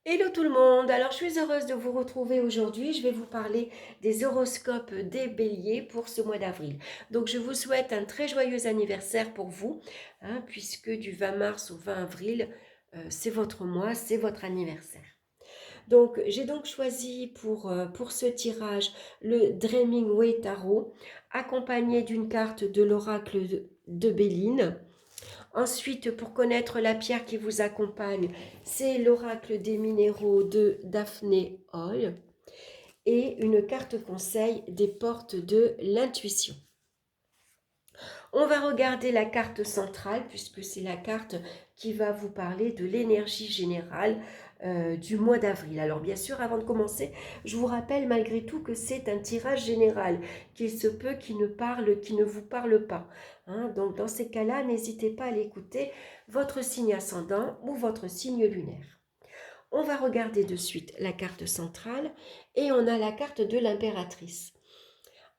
Hello tout le monde, alors je suis heureuse de vous retrouver aujourd'hui. Je vais vous parler des horoscopes des béliers pour ce mois d'avril. Donc je vous souhaite un très joyeux anniversaire pour vous, puisque du 20 mars au 20 avril, c'est votre mois, c'est votre anniversaire. Donc j'ai donc choisi pour ce tirage le Dreaming Way Tarot, accompagné d'une carte de l'oracle de Béline. Ensuite, pour connaître la pierre qui vous accompagne, c'est l'oracle des minéraux de Daphné Hall et une carte conseil des portes de l'intuition. On va regarder la carte centrale puisque c'est la carte qui va vous parler de l'énergie générale du mois d'avril. Alors bien sûr, avant de commencer, je vous rappelle malgré tout que c'est un tirage général, qu'il se peut qu'il ne vous parle pas. Donc dans ces cas-là, n'hésitez pas à l'écouter, votre signe ascendant ou votre signe lunaire. On va regarder de suite la carte centrale et on a la carte de l'impératrice.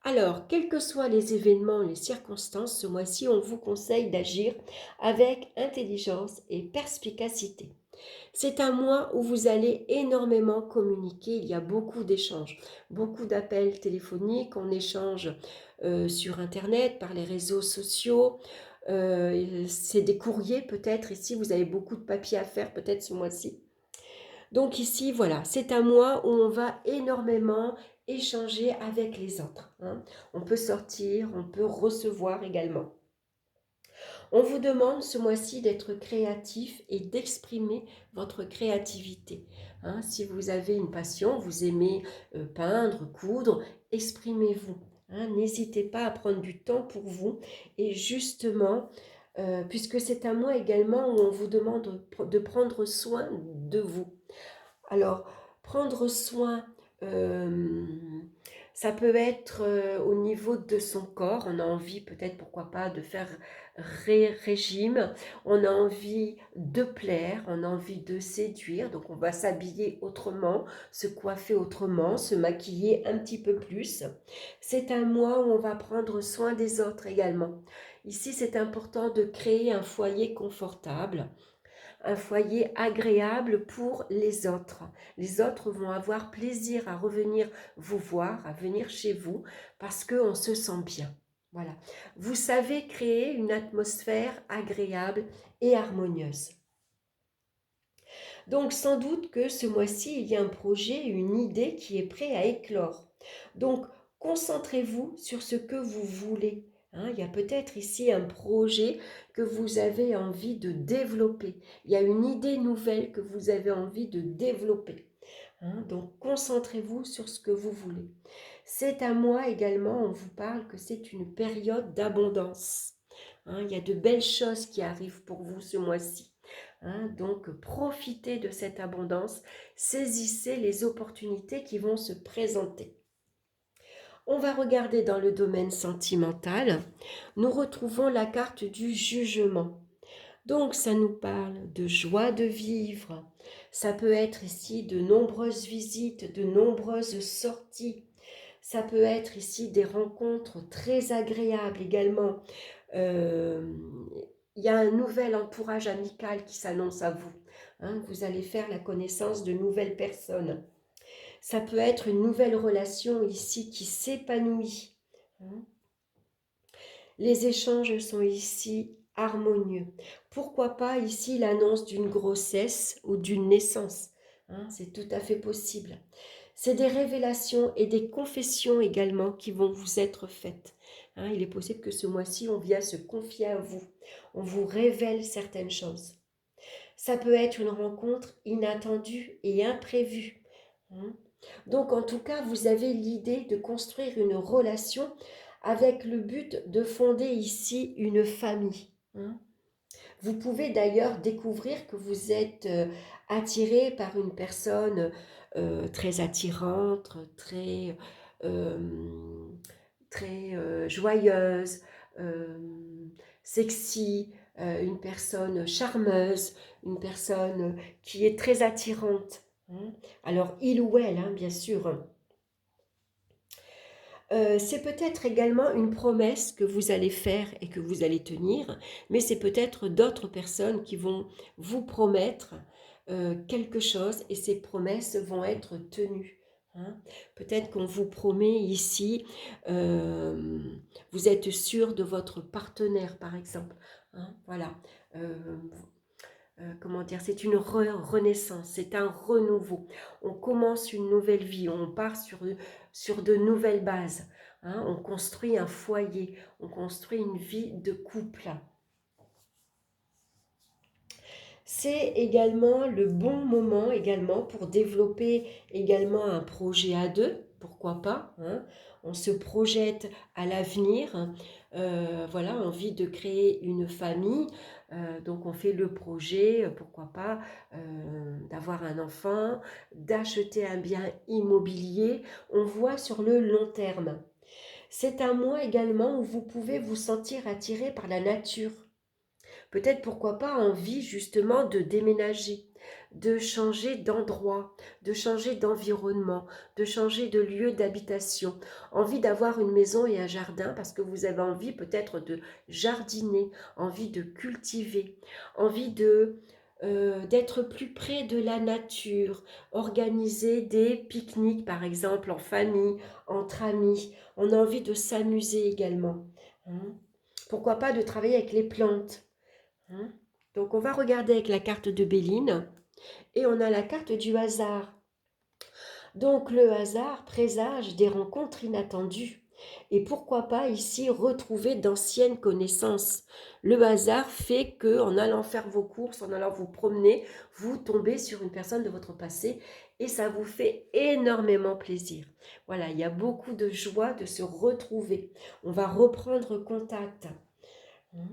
Alors, quels que soient les événements, les circonstances, ce mois-ci, on vous conseille d'agir avec intelligence et perspicacité. C'est un mois où vous allez énormément communiquer, il y a beaucoup d'échanges, beaucoup d'appels téléphoniques, on échange sur Internet, par les réseaux sociaux, c'est des courriers peut-être, ici vous avez beaucoup de papiers à faire peut-être ce mois-ci. Donc ici, voilà, c'est un mois où on va énormément échanger avec les autres. On peut sortir, on peut recevoir également. On vous demande ce mois-ci d'être créatif et d'exprimer votre créativité. Si vous avez une passion, vous aimez peindre, coudre, exprimez-vous. N'hésitez pas à prendre du temps pour vous et justement, puisque c'est un mois également où on vous demande de prendre soin de vous. Alors, prendre soin, euh, ça peut être au niveau de son corps. On a envie peut-être, pourquoi pas, de faire régime. On a envie de plaire, on a envie de séduire. Donc, on va s'habiller autrement, se coiffer autrement, se maquiller un petit peu plus. C'est un mois où on va prendre soin des autres également. Ici, c'est important de créer un foyer confortable, un foyer agréable pour les autres. Les autres vont avoir plaisir à revenir vous voir, à venir chez vous, parce qu'on se sent bien. Voilà. Vous savez créer une atmosphère agréable et harmonieuse. Donc sans doute que ce mois-ci, il y a un projet, une idée qui est prêt à éclore. Donc concentrez-vous sur ce que vous voulez. Il y a peut-être ici un projet que vous avez envie de développer. Il y a une idée nouvelle que vous avez envie de développer. Donc concentrez-vous sur ce que vous voulez. C'est à moi également, on vous parle que c'est une période d'abondance. Il y a de belles choses qui arrivent pour vous ce mois-ci. Donc profitez de cette abondance, saisissez les opportunités qui vont se présenter. On va regarder dans le domaine sentimental. Nous retrouvons la carte du jugement. Donc ça nous parle de joie de vivre. Ça peut être ici de nombreuses visites, de nombreuses sorties. Ça peut être ici des rencontres très agréables également. Il y a un nouvel entourage amical qui s'annonce à vous. Vous allez faire la connaissance de nouvelles personnes. Ça peut être une nouvelle relation ici qui s'épanouit. Les échanges sont ici harmonieux. Pourquoi pas ici l'annonce d'une grossesse ou d'une naissance. C'est tout à fait possible. C'est des révélations et des confessions également qui vont vous être faites. Il est possible que ce mois-ci, on vient se confier à vous. On vous révèle certaines choses. Ça peut être une rencontre inattendue et imprévue. Donc en tout cas, vous avez l'idée de construire une relation avec le but de fonder ici une famille. Vous pouvez d'ailleurs découvrir que vous êtes attiré par une personne très attirante, très joyeuse, euh, sexy, une personne charmeuse, une personne qui est très attirante. Alors, il ou elle, bien sûr. C'est peut-être également une promesse que vous allez faire et que vous allez tenir, mais c'est peut-être d'autres personnes qui vont vous promettre quelque chose et ces promesses vont être tenues. Hein. Peut-être qu'on vous promet ici, vous êtes sûr de votre partenaire par exemple. Hein, voilà. Comment dire, c'est une renaissance, c'est un renouveau. On commence une nouvelle vie, on part sur de nouvelles bases. Hein, on construit un foyer, on construit une vie de couple. C'est également le bon moment également pour développer également un projet à deux, pourquoi pas, hein. On se projette à l'avenir, voilà, envie de créer une famille, donc on fait le projet, pourquoi pas, d'avoir un enfant, d'acheter un bien immobilier, on voit sur le long terme. C'est un mois également où vous pouvez vous sentir attiré par la nature. Peut-être pourquoi pas envie justement de déménager, de changer d'endroit, de changer d'environnement, de changer de lieu d'habitation, envie d'avoir une maison et un jardin parce que vous avez envie peut-être de jardiner, envie de cultiver, envie d'être plus près de la nature, organiser des pique-niques par exemple en famille, entre amis. On a envie de s'amuser également. Hein. Pourquoi pas de travailler avec les plantes. Hein. Donc on va regarder avec la carte de Béline et on a la carte du hasard. Donc le hasard présage des rencontres inattendues. Et pourquoi pas ici retrouver d'anciennes connaissances. Le hasard fait que en allant faire vos courses, en allant vous promener, vous tombez sur une personne de votre passé et ça vous fait énormément plaisir. Voilà, il y a beaucoup de joie de se retrouver. On va reprendre contact. Hein.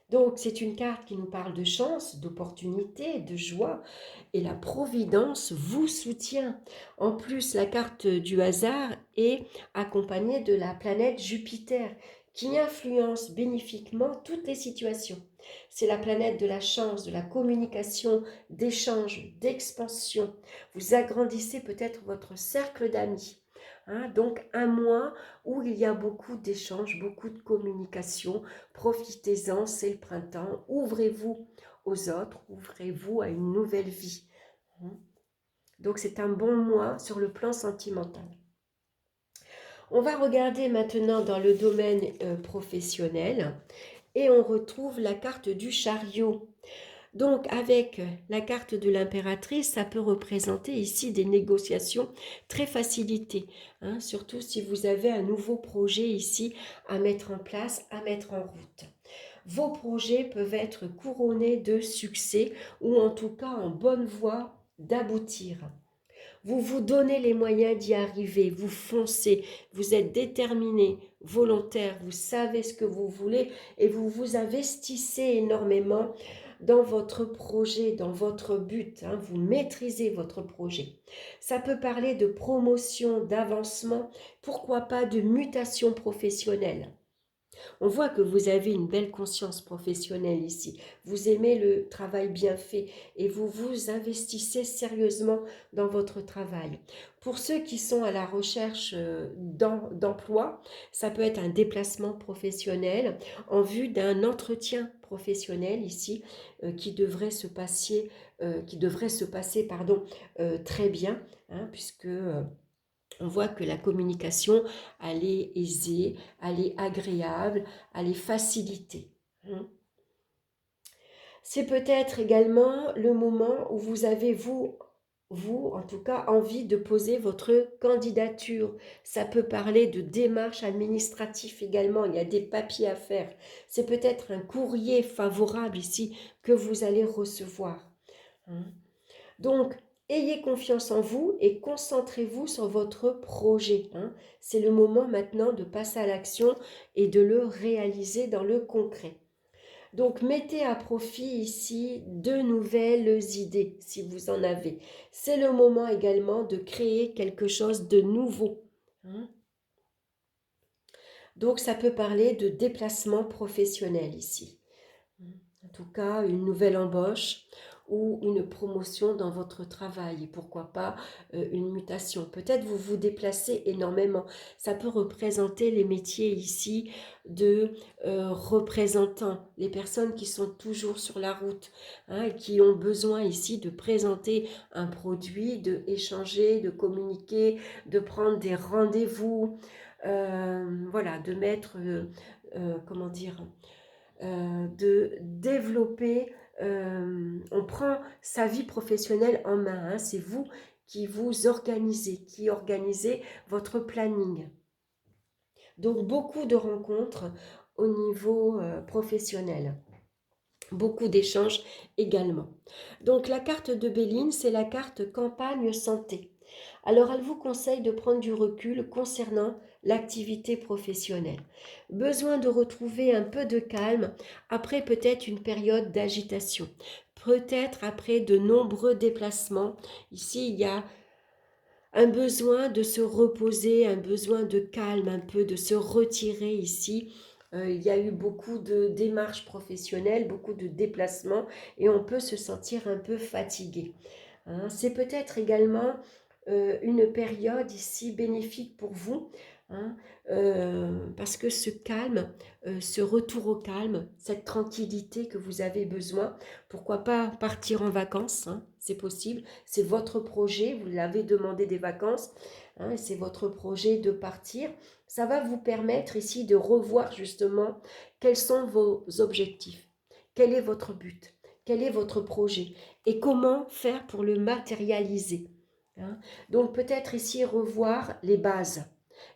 Donc, c'est une carte qui nous parle de chance, d'opportunité, de joie, et la providence vous soutient. En plus, la carte du hasard est accompagnée de la planète Jupiter, qui influence bénéfiquement toutes les situations. C'est la planète de la chance, de la communication, d'échange, d'expansion. Vous agrandissez peut-être votre cercle d'amis. Hein, donc un mois où il y a beaucoup d'échanges, beaucoup de communication. Profitez-en, c'est le printemps. Ouvrez-vous aux autres, ouvrez-vous à une nouvelle vie. Donc c'est un bon mois sur le plan sentimental. On va regarder maintenant dans le domaine professionnel et on retrouve la carte du chariot. Donc avec la carte de l'impératrice, ça peut représenter ici des négociations très facilitées, hein, surtout si vous avez un nouveau projet ici à mettre en place, à mettre en route. Vos projets peuvent être couronnés de succès ou en tout cas en bonne voie d'aboutir. Vous vous donnez les moyens d'y arriver, vous foncez, vous êtes déterminé, volontaire, vous savez ce que vous voulez et vous vous investissez énormément dans votre projet, dans votre but, hein, vous maîtrisez votre projet. Ça peut parler de promotion, d'avancement, pourquoi pas de mutation professionnelle. On voit que vous avez une belle conscience professionnelle ici. Vous aimez le travail bien fait et vous vous investissez sérieusement dans votre travail. Pour ceux qui sont à la recherche d'emploi, ça peut être un déplacement professionnel en vue d'un entretien professionnel ici qui devrait se passer, pardon, très bien, hein, puisque on voit que la communication, elle est aisée, elle est agréable, elle est facilitée. C'est peut-être également le moment où vous avez, vous en tout cas, envie de poser votre candidature. Ça peut parler de démarches administratives également, il y a des papiers à faire. C'est peut-être un courrier favorable ici que vous allez recevoir. Donc, ayez confiance en vous et concentrez-vous sur votre projet. C'est le moment maintenant de passer à l'action et de le réaliser dans le concret. Donc, mettez à profit ici de nouvelles idées, si vous en avez. C'est le moment également de créer quelque chose de nouveau. Donc, ça peut parler de déplacement professionnel ici. En tout cas, une nouvelle embauche ou une promotion dans votre travail et pourquoi pas une mutation. Peut-être vous vous déplacez énormément. Ça peut représenter les métiers ici de représentants, les personnes qui sont toujours sur la route, hein, et qui ont besoin ici de présenter un produit, de échanger, de communiquer, de prendre des rendez-vous, voilà, de mettre, comment dire, de développer, on prend sa vie professionnelle en main, hein, c'est vous qui vous organisez, qui organisez votre planning. Donc beaucoup de rencontres au niveau professionnel. Beaucoup d'échanges également. Donc la carte de Béline, c'est la carte campagne santé. Alors elle vous conseille de prendre du recul concernant l'activité professionnelle. Besoin de retrouver un peu de calme après peut-être une période d'agitation. Peut-être après de nombreux déplacements. Ici, il y a un besoin de se reposer, un besoin de calme, un peu de se retirer ici. Il y a eu beaucoup de démarches professionnelles, beaucoup de déplacements et on peut se sentir un peu fatigué. Hein. C'est peut-être également une période ici bénéfique pour vous, hein, parce que ce calme, ce retour au calme, cette tranquillité que vous avez besoin, pourquoi pas partir en vacances, hein, c'est possible, c'est votre projet, vous l'avez demandé des vacances, hein, c'est votre projet de partir. Ça va vous permettre ici de revoir justement quels sont vos objectifs, quel est votre but, quel est votre projet et comment faire pour le matérialiser. Hein. Donc peut-être ici revoir les bases.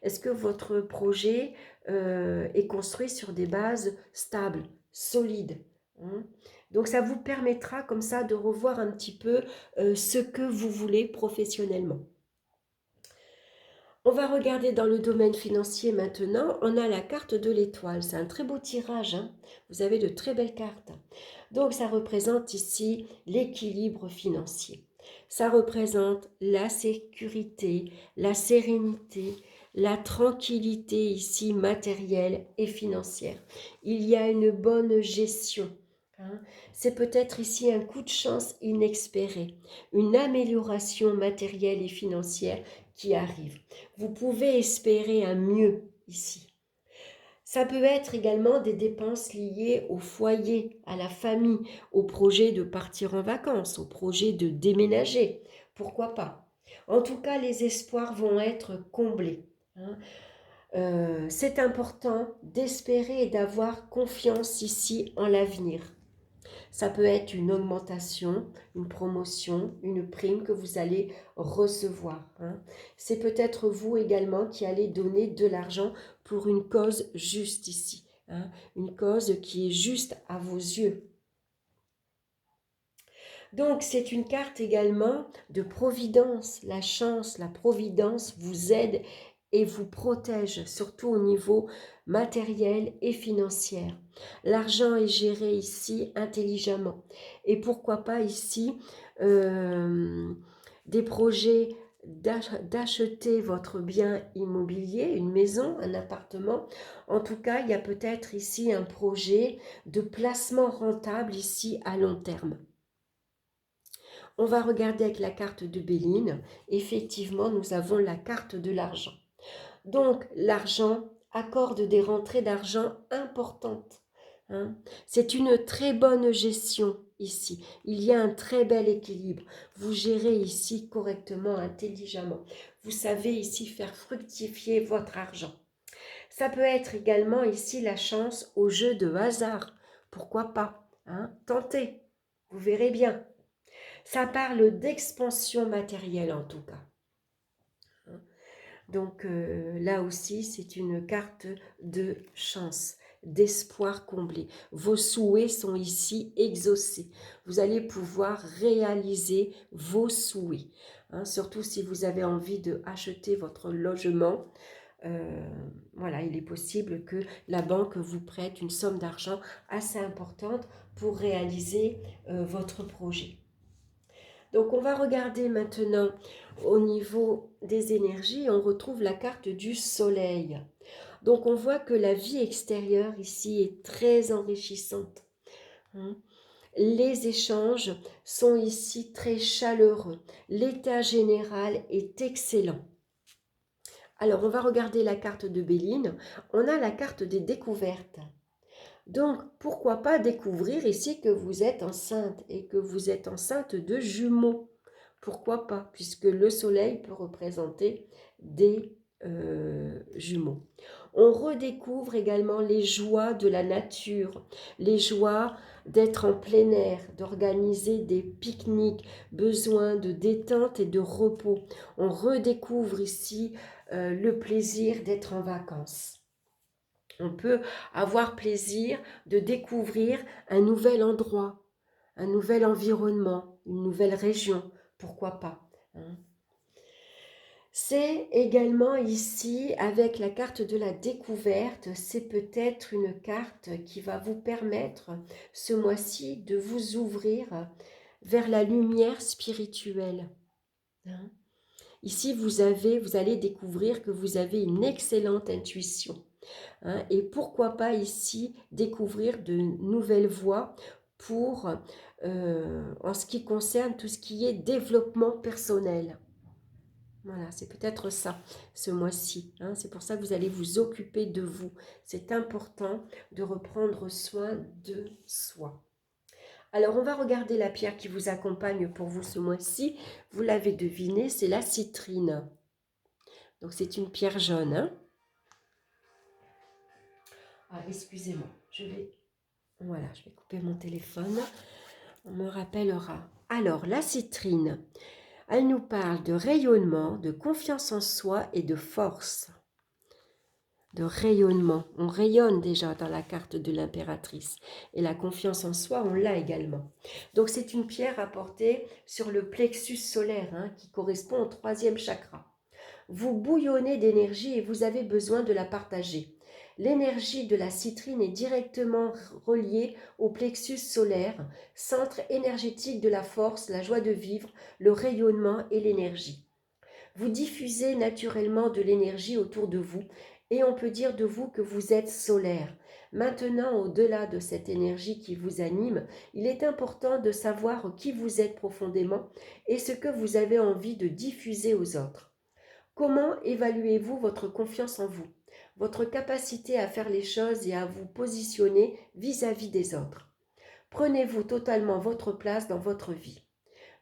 Est-ce que votre projet est construit sur des bases stables, solides, hein? Donc ça vous permettra comme ça de revoir un petit peu ce que vous voulez professionnellement. On va regarder dans le domaine financier maintenant. On a la carte de l'étoile. C'est un très beau tirage, hein. Vous avez de très belles cartes. Donc ça représente ici l'équilibre financier. Ça représente la sécurité, la sérénité, la tranquillité ici matérielle et financière. Il y a une bonne gestion. Hein. C'est peut-être ici un coup de chance inespéré, une amélioration matérielle et financière qui arrive. Vous pouvez espérer un mieux ici. Ça peut être également des dépenses liées au foyer, à la famille, au projet de partir en vacances, au projet de déménager. Pourquoi pas? En tout cas, les espoirs vont être comblés. Hein. C'est important d'espérer et d'avoir confiance ici en l'avenir. Ça peut être une augmentation, une promotion, une prime que vous allez recevoir. Hein. C'est peut-être vous également qui allez donner de l'argent pour une cause juste ici. Hein. Une cause qui est juste à vos yeux. Donc c'est une carte également de providence. La chance, la providence vous aide et vous protège, surtout au niveau matériel et financier. L'argent est géré ici intelligemment. Et pourquoi pas ici des projets d'acheter votre bien immobilier, une maison, un appartement. En tout cas, il y a peut-être ici un projet de placement rentable ici à long terme. On va regarder avec la carte de Béline. Effectivement, nous avons la carte de l'argent. Donc, l'argent accorde des rentrées d'argent importantes. Hein. C'est une très bonne gestion ici. Il y a un très bel équilibre. Vous gérez ici correctement, intelligemment. Vous savez ici faire fructifier votre argent. Ça peut être également ici la chance au jeu de hasard. Pourquoi pas, hein? Tentez, vous verrez bien. Ça parle d'expansion matérielle en tout cas. Donc là aussi, c'est une carte de chance, d'espoir comblé. Vos souhaits sont ici exaucés. Vous allez pouvoir réaliser vos souhaits. Hein, surtout si vous avez envie de acheter votre logement. Voilà, il est possible que la banque vous prête une somme d'argent assez importante pour réaliser votre projet. Donc on va regarder maintenant au niveau des énergies, on retrouve la carte du soleil. Donc on voit que la vie extérieure ici est très enrichissante. Hein. Les échanges sont ici très chaleureux. L'état général est excellent. Alors, on va regarder la carte de Béline. On a la carte des découvertes. Donc, pourquoi pas découvrir ici que vous êtes enceinte et que vous êtes enceinte de jumeaux. Pourquoi pas, puisque le soleil peut représenter des jumeaux. On redécouvre également les joies de la nature, les joies d'être en plein air, d'organiser des pique-niques, besoin de détente et de repos. On redécouvre ici le plaisir d'être en vacances. On peut avoir plaisir de découvrir un nouvel endroit, un nouvel environnement, une nouvelle région, pourquoi pas, hein. C'est également ici, avec la carte de la découverte, c'est peut-être une carte qui va vous permettre ce mois-ci de vous ouvrir vers la lumière spirituelle, hein. Ici, vous allez découvrir que vous avez une excellente intuition, hein, et pourquoi pas ici découvrir de nouvelles voies pour, en ce qui concerne tout ce qui est développement personnel. Voilà, c'est peut-être ça, ce mois-ci, hein. C'est pour ça que vous allez vous occuper de vous. C'est important de reprendre soin de soi. Alors, on va regarder la pierre qui vous accompagne pour vous ce mois-ci. Vous l'avez deviné, c'est la citrine. Donc, c'est une pierre jaune, hein. Ah, excusez-moi, voilà, je vais couper mon téléphone. On me rappellera. Alors, la citrine, elle nous parle de rayonnement, de confiance en soi et de force. De rayonnement. On rayonne déjà dans la carte de l'impératrice. Et la confiance en soi, on l'a également. Donc, c'est une pierre apportée sur le plexus solaire, hein, qui correspond au 3e chakra. Vous bouillonnez d'énergie et vous avez besoin de la partager. L'énergie de la citrine est directement reliée au plexus solaire, centre énergétique de la force, la joie de vivre, le rayonnement et l'énergie. Vous diffusez naturellement de l'énergie autour de vous et on peut dire de vous que vous êtes solaire. Maintenant, au-delà de cette énergie qui vous anime, il est important de savoir qui vous êtes profondément et ce que vous avez envie de diffuser aux autres. Comment évaluez-vous votre confiance en vous, votre capacité à faire les choses et à vous positionner vis-à-vis des autres? Prenez-vous totalement votre place dans votre vie?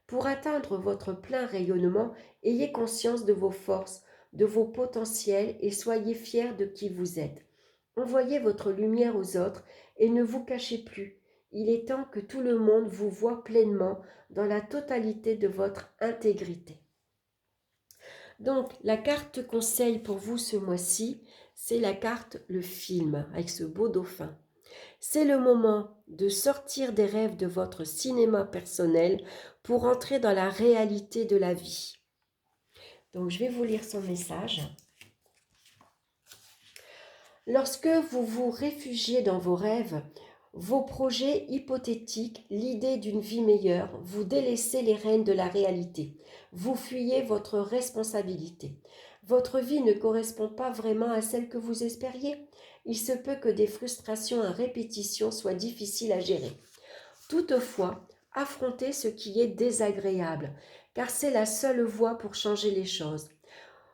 Pour atteindre votre plein rayonnement, ayez conscience de vos forces, de vos potentiels et soyez fiers de qui vous êtes. Envoyez votre lumière aux autres et ne vous cachez plus. Il est temps que tout le monde vous voie pleinement dans la totalité de votre intégrité. Donc, la carte conseil pour vous ce mois-ci, c'est la carte le film, avec ce beau dauphin. C'est le moment de sortir des rêves de votre cinéma personnel pour entrer dans la réalité de la vie. Donc, je vais vous lire son message. Lorsque vous vous réfugiez dans vos rêves, vos projets hypothétiques, l'idée d'une vie meilleure, vous délaissez les rênes de la réalité. Vous fuyez votre responsabilité. Votre vie ne correspond pas vraiment à celle que vous espériez. Il se peut que des frustrations à répétition soient difficiles à gérer. Toutefois, affrontez ce qui est désagréable, car c'est la seule voie pour changer les choses.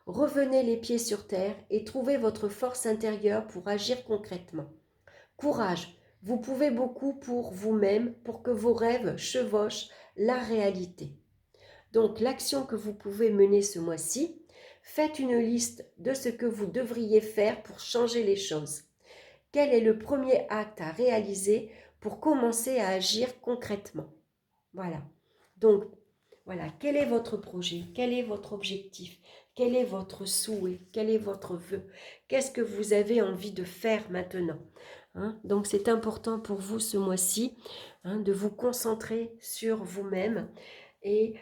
Revenez les pieds sur terre et trouvez votre force intérieure pour agir concrètement. Courage, vous pouvez beaucoup pour vous-même, pour que vos rêves chevauchent la réalité. Donc, l'action que vous pouvez mener ce mois-ci, faites une liste de ce que vous devriez faire pour changer les choses. Quel est le premier acte à réaliser pour commencer à agir concrètement? Voilà. Donc, voilà, quel est votre projet? Quel est votre objectif? Quel est votre souhait? Quel est votre vœu? Qu'est-ce que vous avez envie de faire maintenant? Hein? Donc, c'est important pour vous ce mois-ci, hein, de vous concentrer sur vous-même et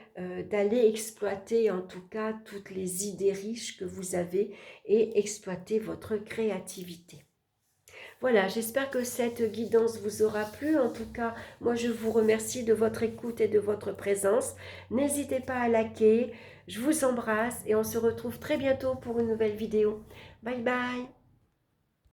d'aller exploiter en tout cas toutes les idées riches que vous avez et exploiter votre créativité. Voilà, j'espère que cette guidance vous aura plu. En tout cas, moi je vous remercie de votre écoute et de votre présence. N'hésitez pas à liker. Je vous embrasse et on se retrouve très bientôt pour une nouvelle vidéo. Bye bye.